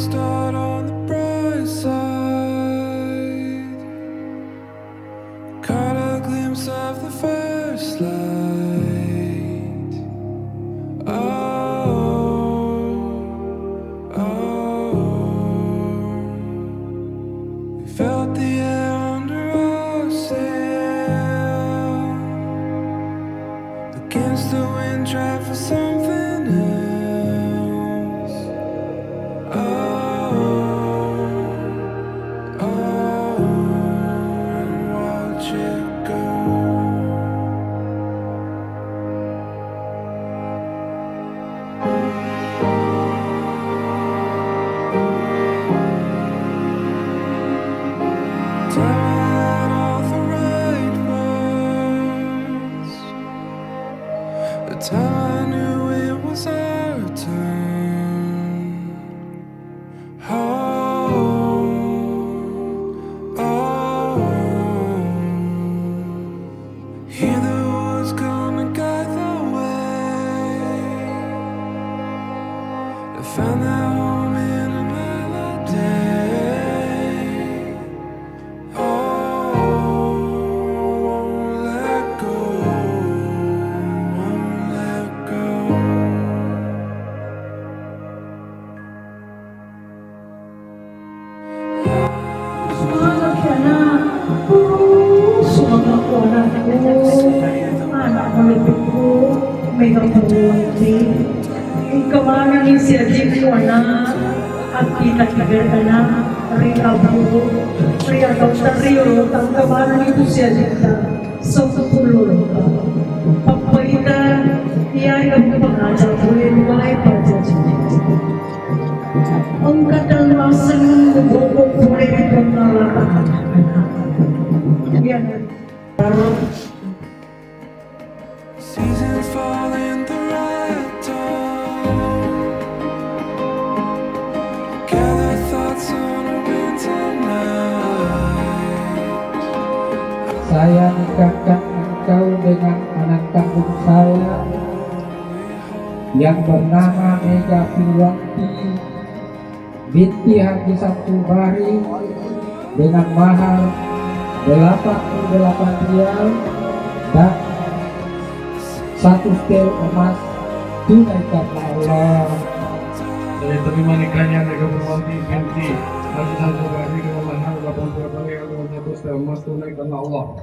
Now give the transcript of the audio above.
start on the bright side. Caught a glimpse of the first light. We felt the air under our sail. Against the wind, tried for something else. And watch it go. Telling all the right words. The time I knew it was our turn. Hear the woods gonna guide the way. To find that home in a melody. Won't let go, won't let go. Sumangat ka na. Sumangat ko na ako. Anak malupit ko. May kapuruan din. Ikawanan yung sirjik ko na. At kita-tigar ka na. Ria buo. Ria doktario. Ang kawanan ito sirjik ka. Sa kapulong ka. Pagpalitan. Iyayag ko mga jabuin. Walay pagjajikin. Ang kadalasan ng buong kulay itong nalalaman. Yan. Seasons fall in the right time. Gather thoughts on a winter night. Saya nikahkan engkau dengan anak kandung saya yang bernama Mega Purwanti binti Haji Samsubari dengan mahar 88 rial dan 1 stel emas tunai karena Allah. Saya terima nikahnya Mega Purwanti binti Haji Samsubari dengan mahar 88 rial dan 1 stel emas tunai karena Allah.